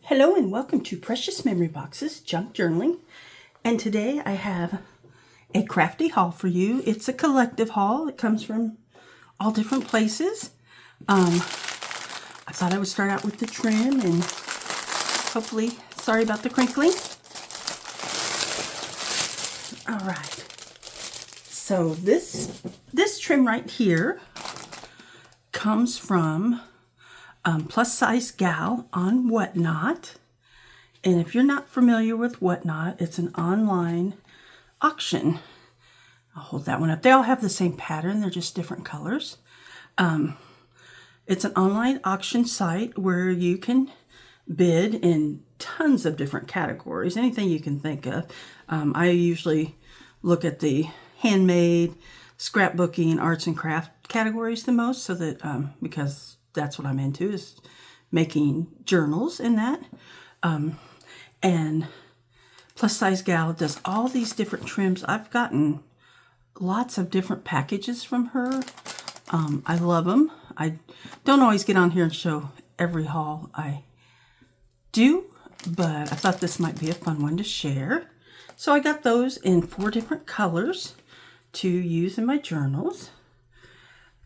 Hello and welcome to Precious Memory Box's Junk Journaling. And today I have a Crafty haul for you. It's a collective haul. It comes from all different places. I thought I would start out with the trim and hopefully, sorry about the crinkling. All right. So this trim right here comes from Plus Size Gal on Whatnot. And if you're not familiar with Whatnot, it's an online auction. I'll hold that one up. They all have the same pattern. They're just different colors. It's an online auction site where you can bid in tons of different categories, anything you can think of. I usually look at the handmade, scrapbooking, arts and craft categories the most, so that because that's what I'm into, is making journals in that. And Plus Size Gal does all these different trims. I've gotten lots of different packages from her. I love them. I don't always get on here and show every haul I do, but I thought this might be a fun one to share. So I got those in 4 different colors to use in my journals.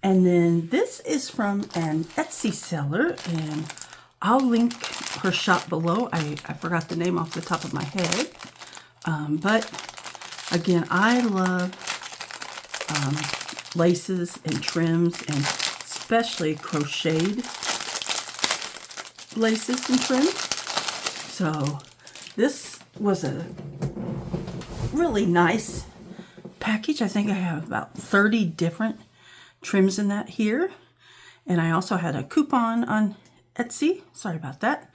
And then this is from an Etsy seller, and I'll link her shop below. I forgot the name off the top of my head. But again, I love laces and trims, and especially crocheted laces and trims. So this was a really nice package. I think I have about 30 different trims in that here. And I also had a coupon on Etsy. Sorry about that.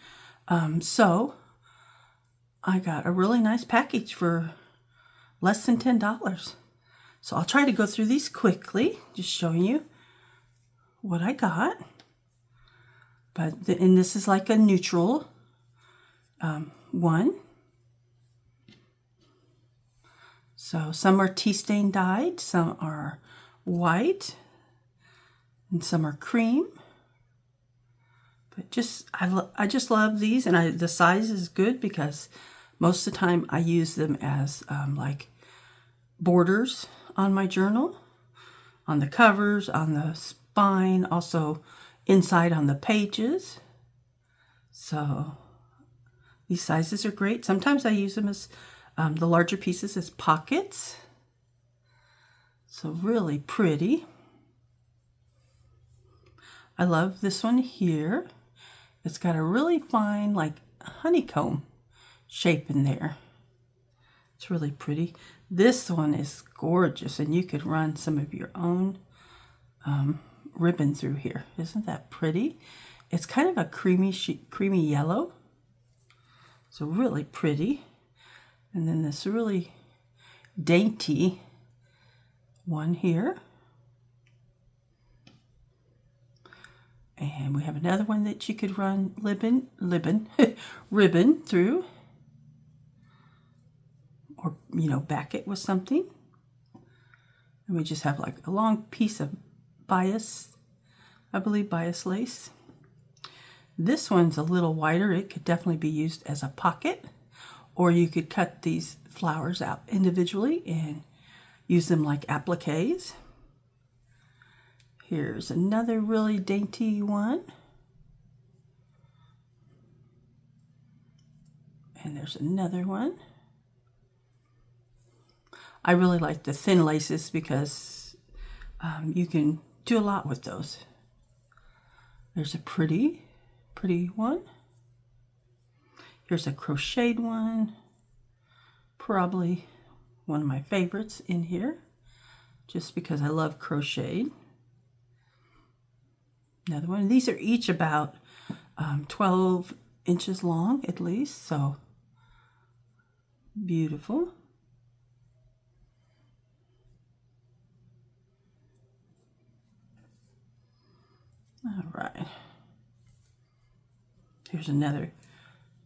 So I got a really nice package for less than $10. So I'll try to go through these quickly, just showing you what I got. And this is like a neutral one. So some are tea stain dyed, some are white, and some are cream. But I just love these, and the size is good because most of the time I use them as like borders on my journal, on the covers, on the spine, also inside on the pages. So these sizes are great. Sometimes I use them as the larger pieces as pockets. So really pretty. I love this one here. It's got a really fine, like, honeycomb shape in there. It's really pretty. This one is gorgeous, and you could run some of your own ribbon through here. Isn't that pretty? It's kind of a creamy yellow. So really pretty. And then this really dainty one here. And we have another one that you could run ribbon through, or, back it with something. And we just have like a long piece of bias lace. This one's a little wider. It could definitely be used as a pocket, or you could cut these flowers out individually and use them like appliques. Here's another really dainty one. And there's another one. I really like the thin laces because you can do a lot with those. There's a pretty one. Here's a crocheted one. Probably one of my favorites in here, just because I love crocheted. Another one. These are each about 12 inches long at least, so beautiful. All right. Here's another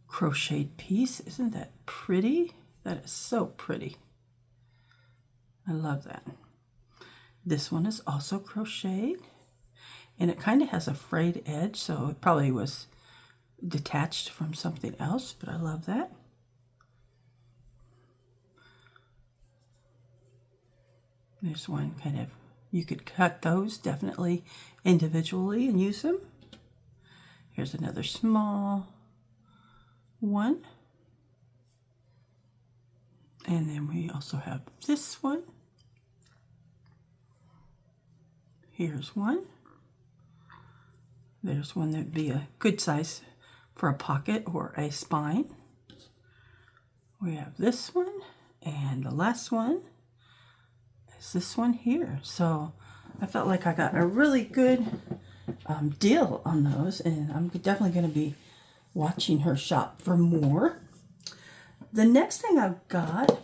crocheted piece. Isn't that pretty? That is so pretty. I love that. This one is also crocheted, and it kind of has a frayed edge, so it probably was detached from something else, but I love that. There's one kind of, you could cut those definitely individually and use them. Here's another small one. And then we also have this one. Here's one. There's one that would be a good size for a pocket or a spine. We have this one, and the last one is this one here. So I felt like I got a really good deal on those, and I'm definitely going to be watching her shop for more. The next thing I've got,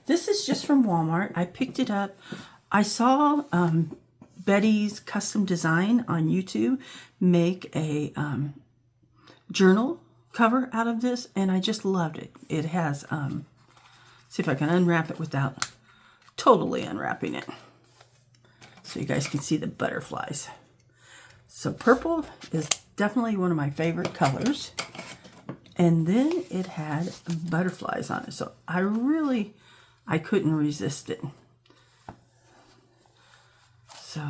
this is just from Walmart. I picked it up. I saw Betty's Custom Design on YouTube make a journal cover out of this, and I just loved it. It has, see if I can unwrap it without totally unwrapping it, so you guys can see the butterflies. So purple is definitely one of my favorite colors, and then it had butterflies on it, so I couldn't resist it. So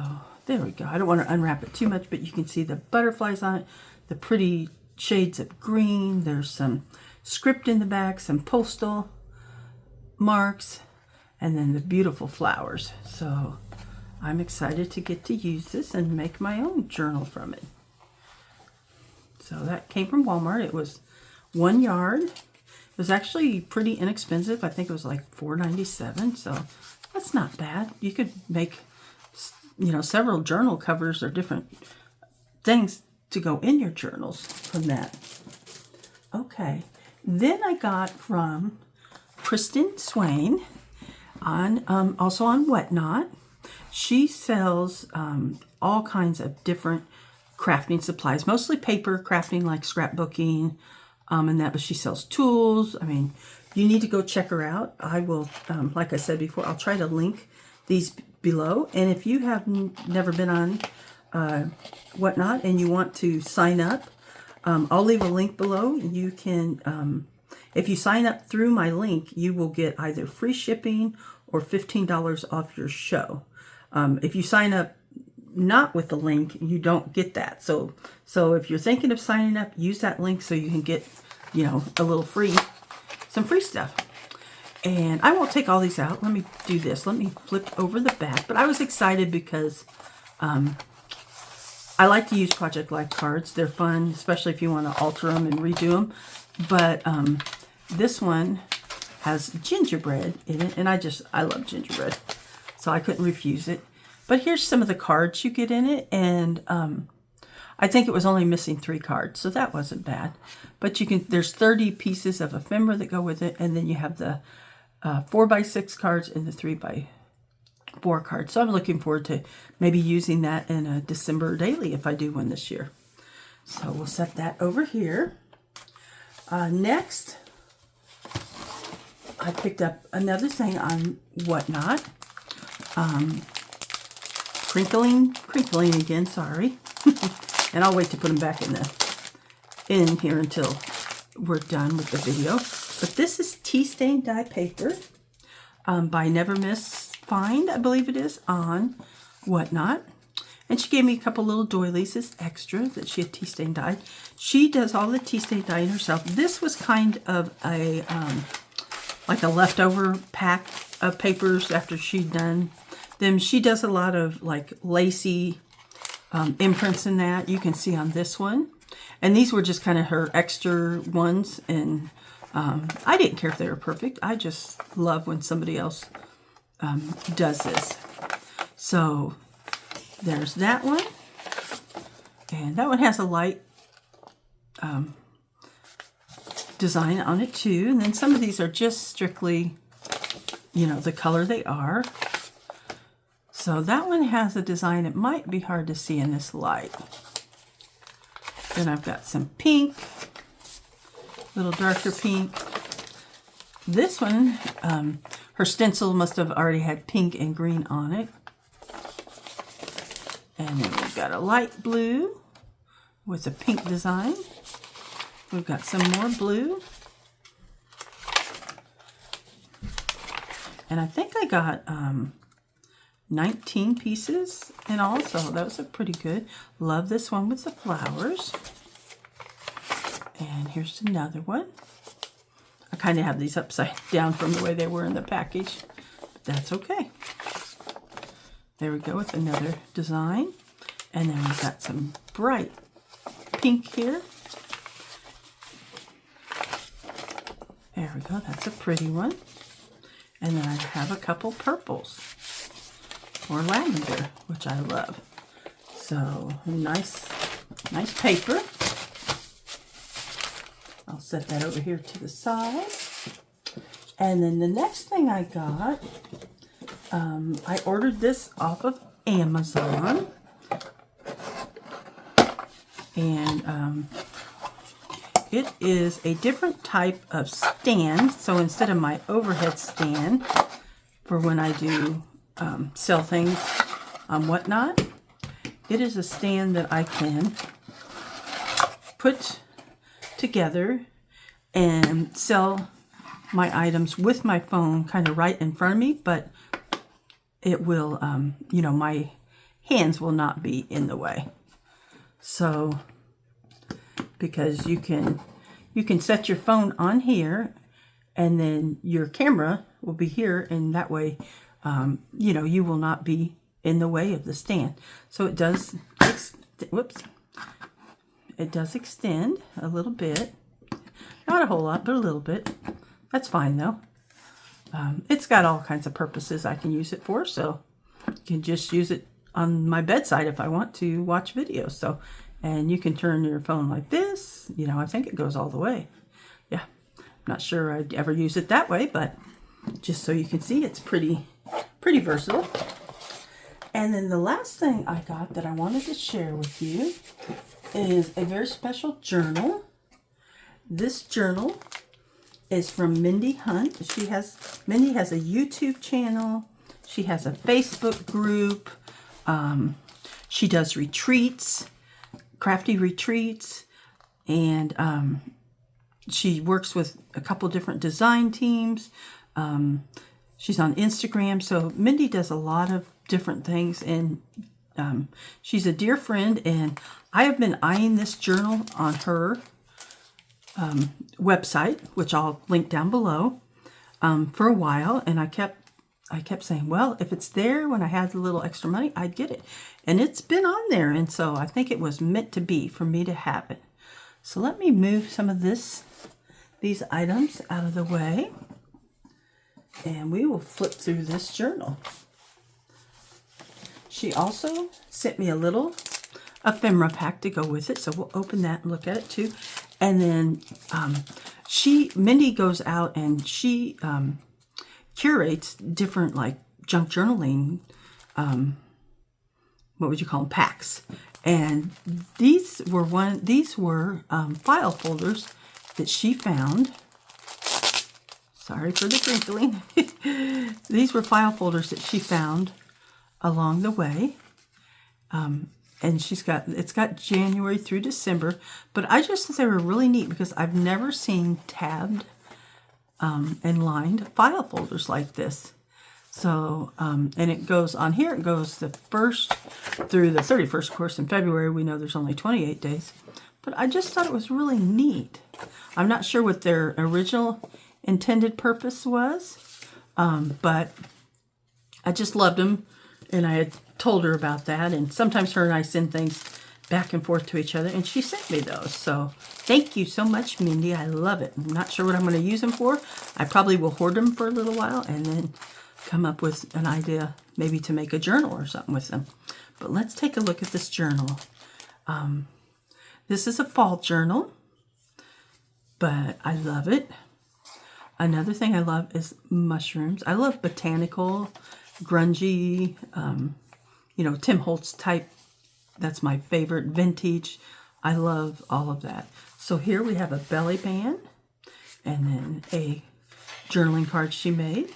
there we go. I don't want to unwrap it too much, but you can see the butterflies on it, the pretty shades of green. There's some script in the back, some postal marks, and then the beautiful flowers. So I'm excited to get to use this and make my own journal from it. So that came from Walmart. It was 1 yard. It was actually pretty inexpensive. I think it was like $4.97. So that's not bad. You could make, you know, several journal covers or different things to go in your journals from that. Okay. Then I got from Kristen Swain on also on Whatnot. She sells all kinds of different crafting supplies, mostly paper crafting, like scrapbooking, and that, but she sells tools. I mean, you need to go check her out. I will, like I said before, I'll try to link these below. And if you have never been on Whatnot and you want to sign up, I'll leave a link below. You can, if you sign up through my link, you will get either free shipping or $15 off your show. If you sign up not with the link, you don't get that. So if you're thinking of signing up, use that link so you can get, you know, a little some free stuff. And I won't take all these out. Let me do this. Let me flip over the back. But I was excited because I like to use Project Life cards. They're fun, especially if you want to alter them and redo them. But this one has gingerbread in it, and I love gingerbread, so I couldn't refuse it. But here's some of the cards you get in it, and I think it was only missing 3 cards, so that wasn't bad. But there's 30 pieces of ephemera that go with it, and then you have the 4x6 cards and the 3x4 cards. So I'm looking forward to maybe using that in a December daily if I do one this year. So we'll set that over here. Next, I picked up another thing on Whatnot. Crinkling again, sorry. And I'll wait to put them back in here until we're done with the video. But this is tea stain dye paper by Nevermissfind, I believe it is, on Whatnot. And she gave me a couple little doilies as extra that she had tea stain dyed. She does all the tea stain dyeing herself. This was kind of a like a leftover pack of papers after she'd done them. She does a lot of like lacy imprints in that. You can see on this one. And these were just kind of her extra ones. And I didn't care if they were perfect. I just love when somebody else does this. So there's that one. And that one has a light design on it too. And then some of these are just strictly, you know, the color they are. So that one has a design. It might be hard to see in this light. Then I've got some pink, a little darker pink. This one, her stencil must have already had pink and green on it. And then we've got a light blue with a pink design. We've got some more blue. And I think I got 19 pieces in all, so those are pretty good. Love this one with the flowers. And here's another one. I kind of have these upside down from the way they were in the package, but that's okay. There we go with another design. And then we've got some bright pink here. There we go, that's a pretty one. And then I have a couple purples or lavender, which I love. So nice paper. I'll set that over here to the side. And then the next thing I got, I ordered this off of Amazon. And it is a different type of stand. So instead of my overhead stand for when I do sell things on Whatnot, it is a stand that I can put together and sell my items with my phone kind of right in front of me, but it will, you know, my hands will not be in the way. So, because you can set your phone on here and then your camera will be here, and that way, you know, you will not be in the way of the stand. So it does, it does extend a little bit. Not a whole lot, but a little bit. That's fine though. It's got all kinds of purposes I can use it for, so you can just use it on my bedside if I want to watch videos. So, and you can turn your phone like this. You know, I think it goes all the way. Yeah, I'm not sure I'd ever use it that way, but just so you can see, it's pretty versatile. And then the last thing I got that I wanted to share with you is a very special journal. This journal is from Mindy Hunt. Mindy has a YouTube channel. She has a Facebook group. She does retreats, crafty retreats, and she works with a couple different design teams. She's on Instagram. So Mindy does a lot of different things, and she's a dear friend, and I have been eyeing this journal on her website, which I'll link down below, for a while, and I kept saying, well, if it's there when I had a little extra money, I'd get it. And it's been on there, and so I think it was meant to be for me to have it. So let me move some of these items out of the way, and we will flip through this journal. She also sent me a little ephemera pack to go with it, so we'll open that and look at it too. And then Mindy goes out and she curates different, like, junk journaling, what would you call them, packs. And these were file folders that she found. Sorry for the crinkling. These were file folders that she found along the way. And it's got January through December, but I just thought they were really neat because I've never seen tabbed and lined file folders like this. So, and it goes on here, it goes the 1st through the 31st, of course. In February, we know there's only 28 days, but I just thought it was really neat. I'm not sure what their original intended purpose was, but I just loved them. And I had told her about that, and sometimes her and I send things back and forth to each other, and she sent me those. So thank you so much, Mindy. I love it. I'm not sure what I'm going to use them for. I probably will hoard them for a little while and then come up with an idea maybe to make a journal or something with them. But let's take a look at this journal. This is a fall journal, but I love it. Another thing I love is mushrooms. I love botanical, grungy, you know, Tim Holtz type. That's my favorite. Vintage. I love all of that. So here we have a belly band and then a journaling card she made.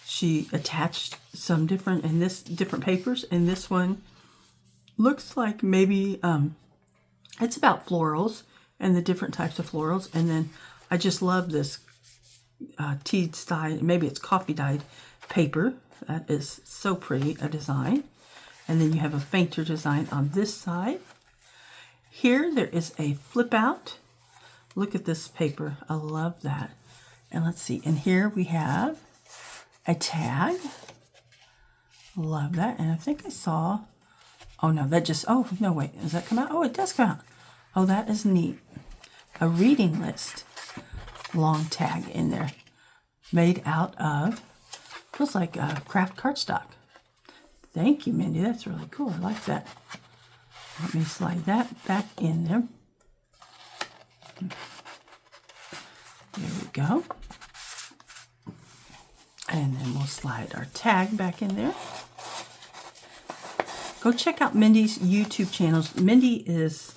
She attached some different papers, and this one looks like maybe It's about florals and the different types of florals. And then I just love this tea dyed, maybe it's coffee dyed paper. That is so pretty a design. And then you have a fainter design on this side. Here there is a flip out. Look at this paper. I love that. And let's see. And here we have a tag. Love that. And I think I saw, oh no, that just, oh no, wait, does that come out? Oh, it does come out. Oh, that is neat. A reading list. Long tag in there. Made out of, feels like craft cardstock. Thank you, Mindy. That's really cool. I like that. Let me slide that back in there. There we go. And then we'll slide our tag back in there. Go check out Mindy's YouTube channels. Mindy is,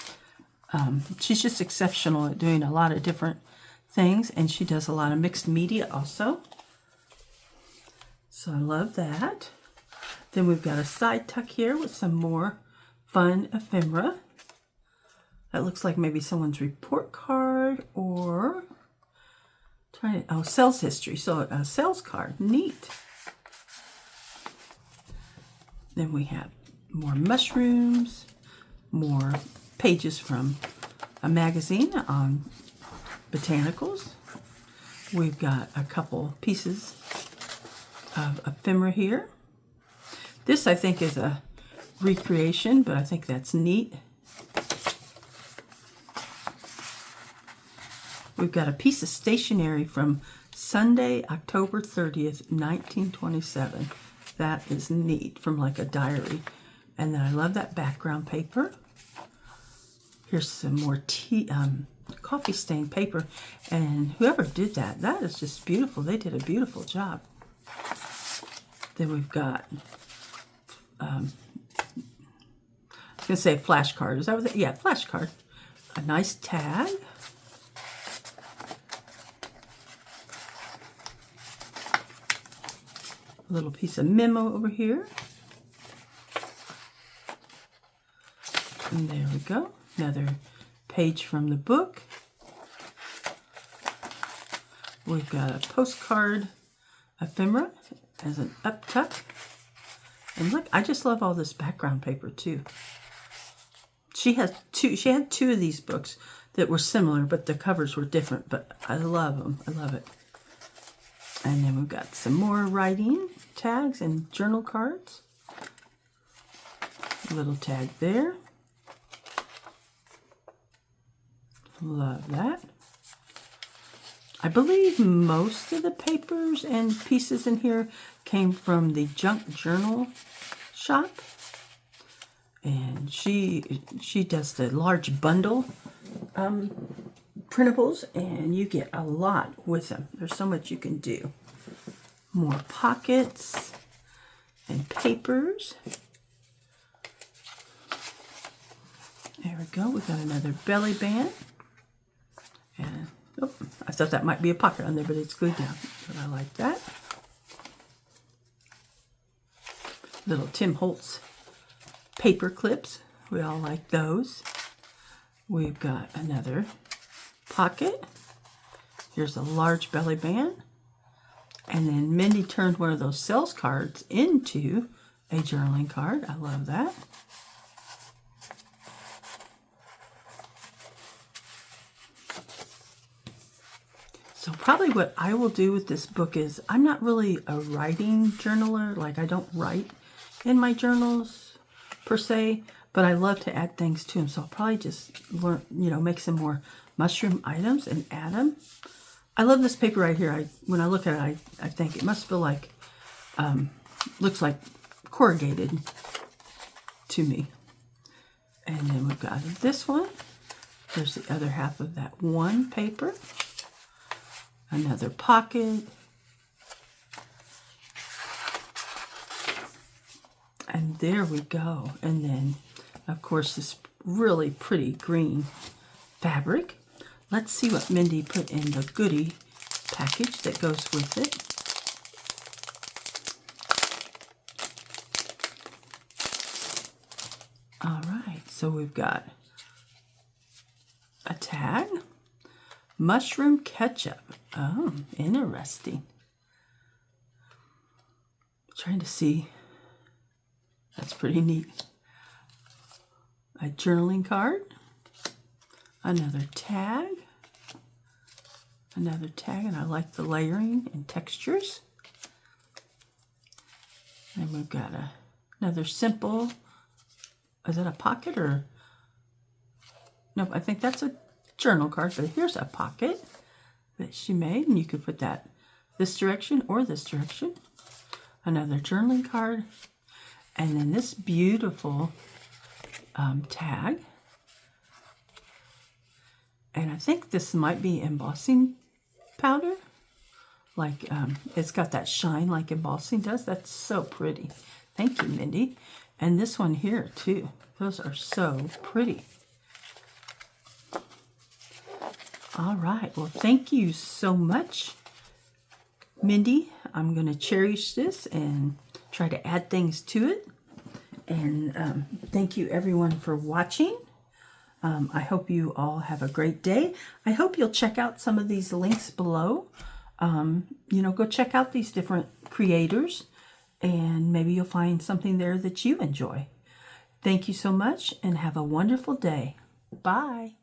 she's just exceptional at doing a lot of different things, and she does a lot of mixed media also. So I love that. Then we've got a side tuck here with some more fun ephemera. That looks like maybe someone's report card or sales history. So a sales card. Neat. Then we have more mushrooms, more pages from a magazine on botanicals. We've got a couple pieces of ephemera here. This, I think, is a recreation, but I think that's neat. We've got a piece of stationery from Sunday, October 30th, 1927. That is neat, from like a diary. And then I love that background paper. Here's some more coffee stained paper. And whoever did that, that is just beautiful. They did a beautiful job. Then we've got, I was going to say flashcard. Is that what yeah, flashcard. A nice tag. A little piece of memo over here. And there we go. Another page from the book. We've got a postcard ephemera as an up tuck. And look, I just love all this background paper too. She had two of these books that were similar, but the covers were different, but I love them. I love it. And then we've got some more writing tags and journal cards. A little tag there. Love that. I believe most of the papers and pieces in here came from the Junk Journal shop. And she does the large bundle printables, and you get a lot with them. There's so much you can do. More pockets and papers. There we go. We've got another belly band. And oh, I thought that might be a pocket on there, but it's glued down. But I like that. Little Tim Holtz paper clips. We all like those. We've got another pocket. Here's a large belly band. And then Mindy turned one of those sales cards into a journaling card. I love that. So probably what I will do with this book is, I'm not really a writing journaler. Like, I don't write in my journals per se, but I love to add things to them. So I'll probably just learn, make some more mushroom items and add them. I love this paper right here. When I look at it, I think it must feel like, looks like corrugated to me. And then we've got this one. There's the other half of that one paper. Another pocket. And there we go. And then, of course, this really pretty green fabric. Let's see what Mindy put in the goodie package that goes with it. All right, so we've got tag. Mushroom ketchup. Oh, interesting. Trying to see. That's pretty neat. A journaling card. Another tag. Another tag, and I like the layering and textures. And we've got another simple, is that a pocket or? Nope, I think that's a journal card, but here's a pocket that she made, and you could put that this direction or this direction. Another journaling card, and then this beautiful tag. And I think this might be embossing powder. Like, it's got that shine like embossing does. That's so pretty. Thank you, Mindy. And this one here, too. Those are so pretty. All right. Well, thank you so much, Mindy. I'm going to cherish this and try to add things to it. And thank you, everyone, for watching. I hope you all have a great day. I hope you'll check out some of these links below. Go check out these different creators, and maybe you'll find something there that you enjoy. Thank you so much, and have a wonderful day. Bye.